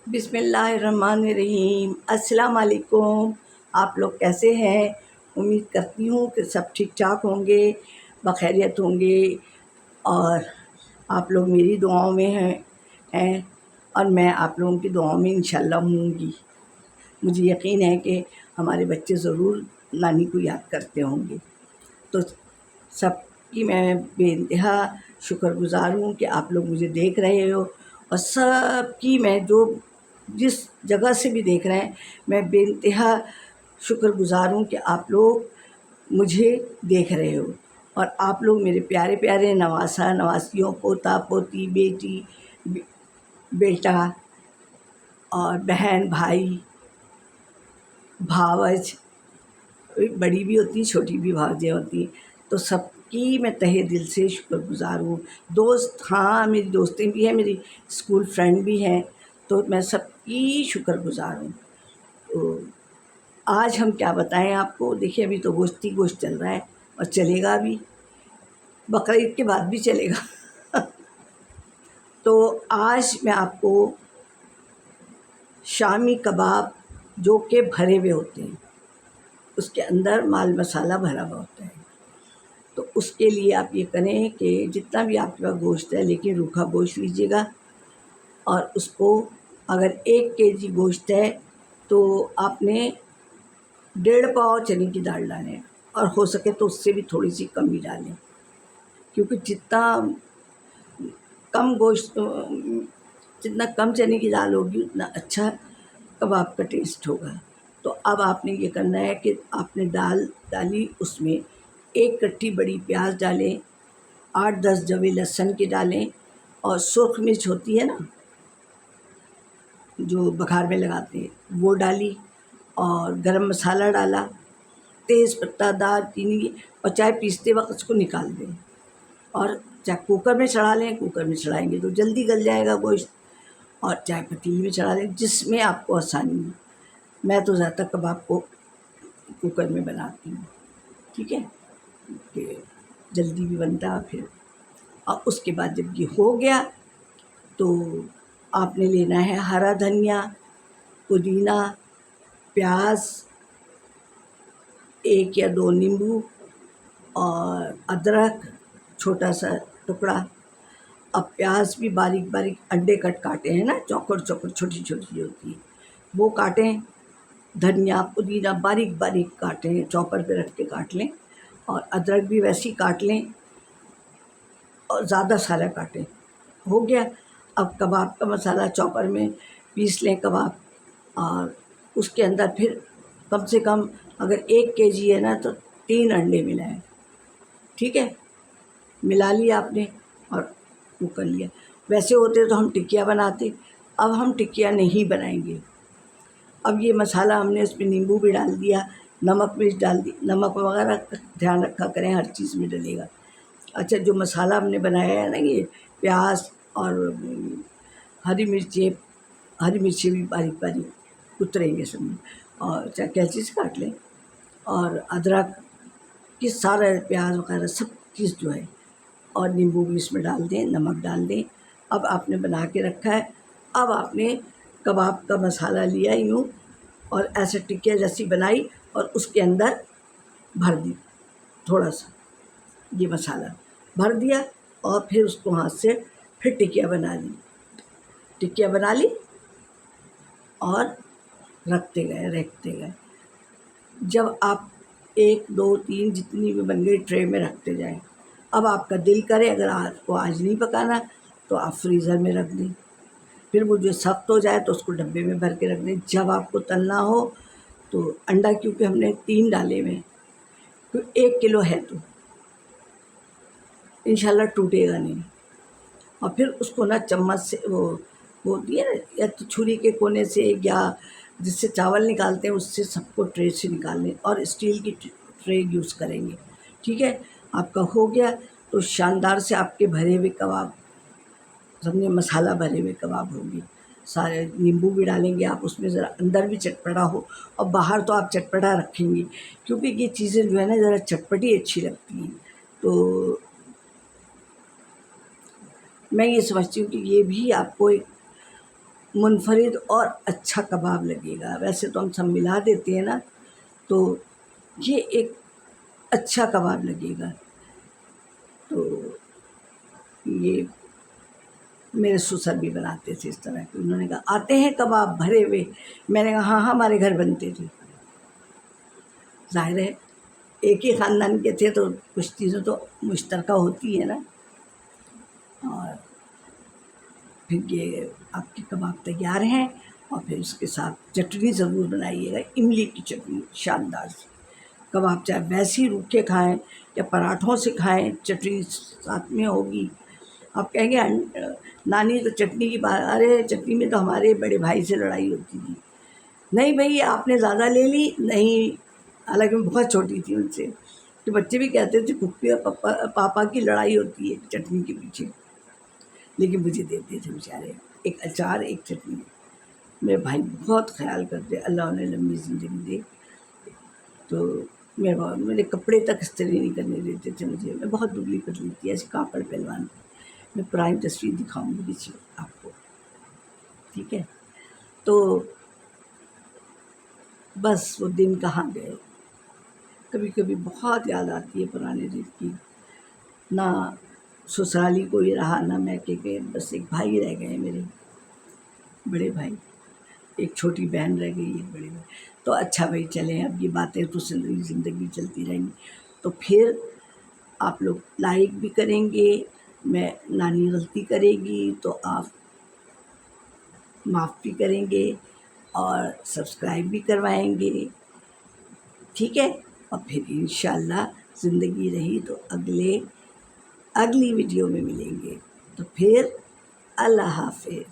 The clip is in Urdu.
بسم اللہ الرحمن الرحیم۔ السلام علیکم۔ آپ لوگ کیسے ہیں؟ امید کرتی ہوں کہ سب ٹھیک ٹھاک ہوں گے، بخیریت ہوں گے، اور آپ لوگ میری دعاؤں میں ہیں اور میں آپ لوگوں کی دعاؤں میں انشاءاللہ ہوں گی۔ مجھے یقین ہے کہ ہمارے بچے ضرور نانی کو یاد کرتے ہوں گے۔ تو سب کی میں بے انتہا شکر گزار ہوں کہ آپ لوگ مجھے دیکھ رہے ہو، اور سب کی میں جس جگہ سے بھی دیکھ رہے ہیں میں بے انتہا شکر گزار ہوں کہ آپ لوگ مجھے دیکھ رہے ہو، اور آپ لوگ میرے پیارے پیارے نواسا نواسیوں، پوتا پوتی، بیٹی بیٹا اور بہن بھائی، بھاوج، بڑی بھی ہوتی چھوٹی بھی بھاوجیں ہوتی ہیں، تو سب کی میں تہہ دل سے شکر گزار ہوں۔ دوست، ہاں میری دوستیں بھی ہیں، میری اسکول فرینڈ بھی ہیں، تو میں سب کی شکر گزار ہوں۔ تو آج ہم کیا بتائیں آپ کو؟ دیکھیے ابھی تو گوشت ہی گوشت چل رہا ہے، اور چلے گا بھی، بقرعید کے بعد بھی چلے گا۔ تو آج میں آپ کو شامی کباب جو کہ بھرے ہوئے ہوتے ہیں، اس کے اندر مال مسالہ بھرا ہوا ہوتا ہے، تو اس کے لیے آپ یہ کریں کہ جتنا بھی آپ کے پاس گوشت ہے، لیکن روکھا گوشت لیجیے گا، اور اس کو اگر 1 kg گوشت ہے تو آپ نے 1.5 پاؤ چنے کی دال ڈالیں، اور ہو سکے تو اس سے بھی تھوڑی سی کم ہی ڈالیں، کیونکہ جتنا کم چنے کی دال ہوگی اتنا اچھا کباب کا ٹیسٹ ہوگا۔ تو اب آپ نے یہ کرنا ہے کہ آپ نے دال ڈالی، اس میں 1 کٹی بڑی پیاز ڈالیں، 8-10 جویں لہسن کے ڈالیں، اور سرخ مرچ ہوتی ہے نا جو بگھار میں لگاتے ہیں وہ ڈالی، اور گرم مسالہ ڈالا، تیز پتہ، دار چینی، اور چائے پیستے وقت اس کو نکال دیں، اور چاہے کوکر میں چڑھا لیں، کوکر میں چڑھائیں گے تو جلدی گل جائے گا گوشت، اور چائے پتیلی میں چڑھا لیں، جس میں آپ کو آسانی ہو۔ میں تو زیادہ تر کباب کو کوکر میں بناتی ہوں، ٹھیک ہے، کہ جلدی بھی بنتا ہے پھر۔ اور اس کے بعد جب یہ ہو گیا تو آپ نے لینا ہے ہرا دھنیا، پودینہ، پیاز، 1 یا 2 نیمبو، اور ادرک چھوٹا سا ٹکڑا۔ اب پیاز بھی باریک باریک انڈے کٹ کاٹے ہیں نا، چوکر چوکر چھوٹی چھوٹی ہوتی ہے وہ کاٹیں۔ دھنیا پودینہ باریک باریک کاٹیں، چوپر پہ رکھ کے کاٹ لیں، اور ادرک بھی ویسے ہی کاٹ لیں، اور زیادہ سارا کاٹیں۔ ہو گیا۔ اب کباب کا مسالہ چوپر میں پیس لیں کباب، اور اس کے اندر پھر کم سے کم اگر 1 kg ہے نا تو 3 انڈے ملائیں، ٹھیک ہے، ملا لیا آپ نے اور وہ کر لیا۔ ویسے ہوتے تو ہم ٹکیا بناتے، اب ہم ٹکیا نہیں بنائیں گے۔ اب یہ مسالہ ہم نے اس میں نیمبو بھی ڈال دیا، نمک مرچ ڈال دی، نمک وغیرہ کا دھیان رکھا کریں، ہر چیز میں ڈلے گا۔ اچھا، جو مسالہ ہم نے بنایا ہے نا، یہ پیاز اور ہری مرچیں بھی باریک باریک اتریں گے سب میں، اور چاہے کینچی سے کاٹ لیں، اور ادرک کی سارا پیاز وغیرہ سب چیز جو ہے، اور نیمبو بھی اس میں ڈال دیں، نمک ڈال دیں۔ اب آپ نے بنا کے رکھا ہے، اب آپ نے کباب کا مسالہ لیا یوں، اور ایسے ٹکیا جیسی بنائی، اور اس کے اندر بھر دی، تھوڑا سا یہ مسالہ بھر دیا، اور پھر اس کو ہاتھ سے پھر ٹکیا بنا لی، اور رکھتے گئے۔ جب آپ 1 2 3 جتنی بھی بن گئی ٹرے میں رکھتے جائیں۔ اب آپ کا دل کرے، اگر آپ کو آج نہیں پکانا تو آپ فریزر میں رکھ دیں، پھر وہ جو سخت ہو جائے تو اس کو ڈبے میں بھر کے رکھ دیں۔ جب آپ کو تلنا ہو تو انڈا، کیونکہ ہم نے 3 ڈالے ہوئے، تو 1 کلو ہے تو انشاءاللہ ٹوٹے گا نہیں، اور پھر اس کو نا چمچ سے وہ ہوتی ہے نا، یا تو چھری کے کونے سے، یا جس سے چاول نکالتے ہیں اس سے سب کو ٹرے سے نکال لیں، اور اسٹیل کی ٹرے یوز کریں گے، ٹھیک ہے۔ آپ کا ہو گیا تو شاندار سے آپ کے بھرے ہوئے کباب، سب نے مسالہ بھرے ہوئے کباب ہوں گے سارے۔ نیمبو بھی ڈالیں گے آپ اس میں، ذرا اندر بھی چٹپٹا ہو، اور باہر تو آپ چٹپٹا رکھیں گے، کیونکہ یہ چیزیں جو ہے نا ذرا چٹپٹی اچھی لگتی ہیں۔ تو میں یہ سمجھتی ہوں کہ یہ بھی آپ کو ایک منفرد اور اچھا کباب لگے گا. ویسے تو ہم سب ملا دیتے ہیں نا، تو یہ ایک اچھا کباب لگے گا. تو یہ میرے سسر بھی بناتے تھے اس طرح کے. انہوں نے کہا آتے ہیں کباب بھرے ہوئے. میں نے کہا ہاں ہمارے گھر بنتے تھے. ظاہر ہے ایک ہی خاندان کے تھے تو کچھ چیزیں تو مشترکہ ہوتی ہے نا. اور پھر یہ آپ کے کباب تیار ہیں، اور پھر اس کے ساتھ چٹنی ضرور بنائیے گا، املی کی چٹنی شاندار سی. کباب چاہے ویسے ہی روکھے کھائیں یا پراٹھوں سے کھائیں، چٹنی ساتھ میں ہوگی. آپ کہیں گے نانی تو چٹنی کی بات، ارے چٹنی میں تو ہمارے بڑے بھائی سے لڑائی ہوتی تھی. نہیں بھائی آپ نے زیادہ لے لی نہیں، حالانکہ میں بہت چھوٹی تھی ان سے. تو بچے بھی کہتے تھے پھپھی اور پاپا کی لڑائی ہوتی ہے چٹنی کے پیچھے، لیکن مجھے دیتے تھے بیچارے ایک اچار ایک چٹنی. میرے بھائی بہت خیال کرتے، اللہ انہیں لمبی زندگی دے. تو میرے کپڑے تک استری نہیں کرنے دیتے تھے مجھے. میں بہت دبلی پتلی تھی، ایسی کانکڑ پہلوان تھی. میں پرائم تصویر دکھاؤں گی پیچھے آپ کو، ٹھیک ہے. تو بس وہ دن کہاں گئے. کبھی کبھی بہت یاد آتی ہے پرانے دن کی. نہ سسرالی کوئی رہا نہ میں کہ بس ایک بھائی رہ گئے میرے، بڑے بھائی. ایک چھوٹی بہن رہ گئی، ایک بڑے بھائی. تو اچھا بھائی چلیں، اب یہ باتیں تو زندگی چلتی رہیں گی. تو پھر آپ لوگ لائک بھی کریں گے. میں نانی غلطی کرے گی تو آپ معاف بھی کریں گے اور سبسکرائب بھی کروائیں گے، ٹھیک ہے. اور پھر انشاءاللہ زندگی رہی تو اگلی ویڈیو میں ملیں گے. تو پھر اللہ حافظ.